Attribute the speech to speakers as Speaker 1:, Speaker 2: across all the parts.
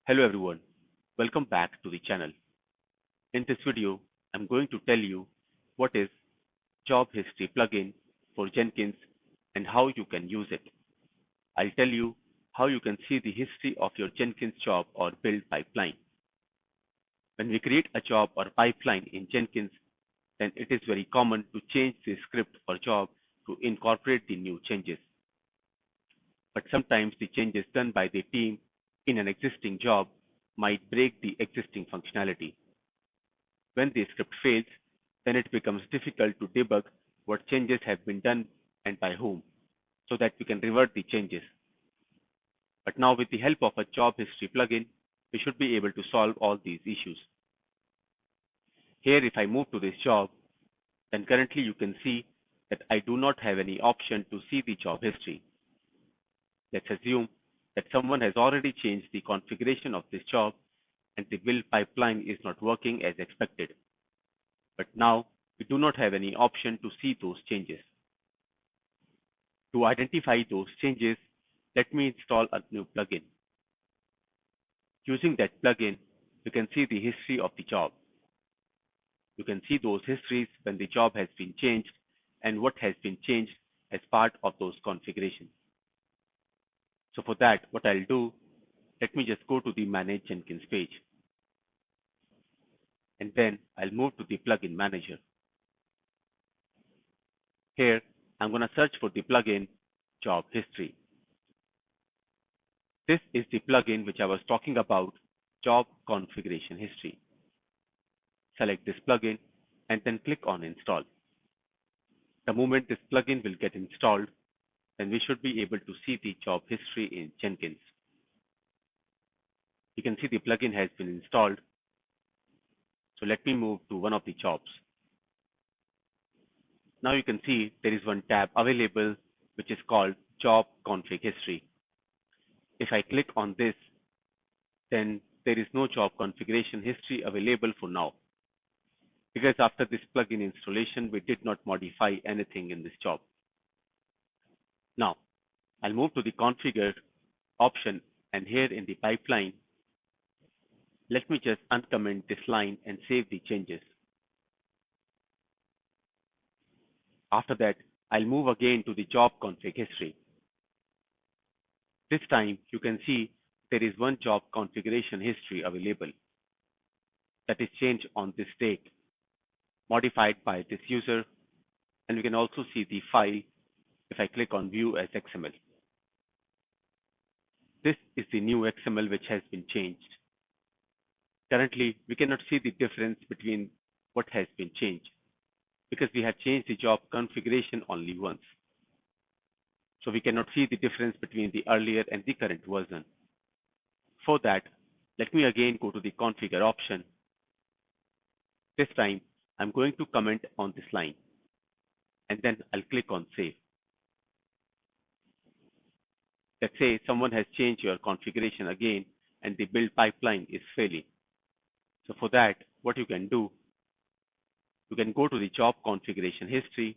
Speaker 1: Hello everyone, welcome back to the channel. In this video, I'm going to tell you what is Job History plugin for Jenkins and how you can use it. I'll tell you how you can see the history of your Jenkins job or build pipeline. When we create a job or pipeline in Jenkins, then it is very common to change the script or job to incorporate the new changes. But sometimes the changes done by the team in an existing job might break the existing functionality. When the script fails, then it becomes difficult to debug what changes have been done and by whom, so that we can revert the changes. But now with the help of a job history plugin, we should be able to solve all these issues. Here if I move to this job, then currently you can see that I do not have any option to see the job history. Let's assume that someone has already changed the configuration of this job and the build pipeline is not working as expected. But now we do not have any option to see those changes. To identify those changes, let me install a new plugin. Using that plugin, you can see the history of the job. You can see those histories when the job has been changed and what has been changed as part of those configurations. So for that, what I'll do, let me just go to the Manage Jenkins page. And then I'll move to the plugin manager. Here, I'm going to search for the plugin Job History. This is the plugin which I was talking about, Job Configuration History. Select this plugin and then click on Install. The moment this plugin will get installed, then we should be able to see the job history in Jenkins. You can see the plugin has been installed. So let me move to one of the jobs. Now you can see there is one tab available which is called Job Config History. If I click on this, then there is no job configuration history available for now, because after this plugin installation, we did not modify anything in this job. Now, I'll move to the configure option, and here in the pipeline, let me just uncomment this line and save the changes. After that, I'll move again to the job config history. This time, you can see there is one job configuration history available that is changed on this date, modified by this user, and we can also see the file if I click on View as XML. This is the new XML which has been changed. Currently, we cannot see the difference between what has been changed because we have changed the job configuration only once. So we cannot see the difference between the earlier and the current version. For that, let me again go to the configure option. This time, I'm going to comment on this line, and then I'll click on Save. Let's say someone has changed your configuration again and the build pipeline is failing. So for that, what you can do, you can go to the job configuration history.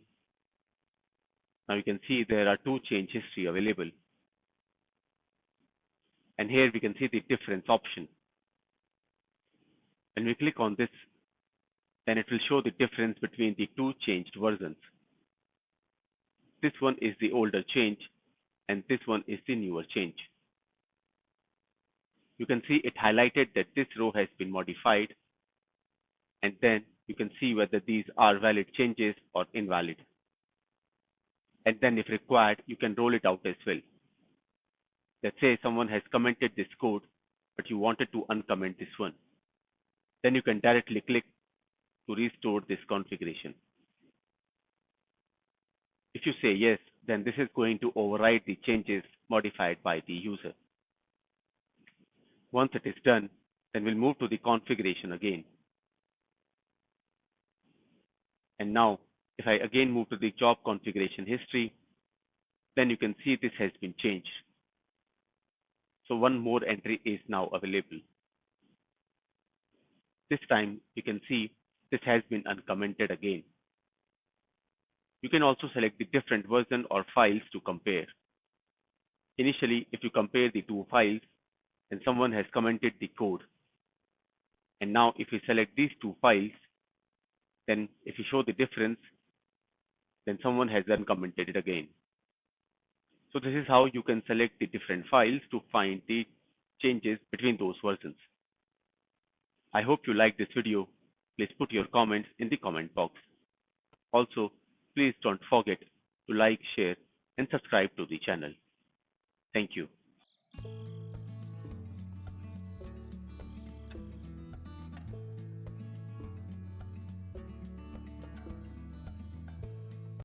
Speaker 1: Now you can see there are two change history available. And here we can see the difference option. When we click on this, then it will show the difference between the two changed versions. This one is the older change and this one is the newer change. You can see it highlighted that this row has been modified, and then you can see whether these are valid changes or invalid. And then if required, you can roll it out as well. Let's say someone has commented this code, but you wanted to uncomment this one. Then you can directly click to restore this configuration. If you say yes, then this is going to override the changes modified by the user. Once it is done, then we'll move to the configuration again. And now, if I again move to the job configuration history, then you can see this has been changed. So one more entry is now available. This time, you can see this has been uncommented again. You can also select the different version or files to compare. Initially, if you compare the two files, and someone has commented the code. And now if we select these two files, then if we show the difference, then someone has then commented it again. So this is how you can select the different files to find the changes between those versions. I hope you like this video. Please put your comments in the comment box. Also, please don't forget to like, share, and subscribe to the channel. Thank you.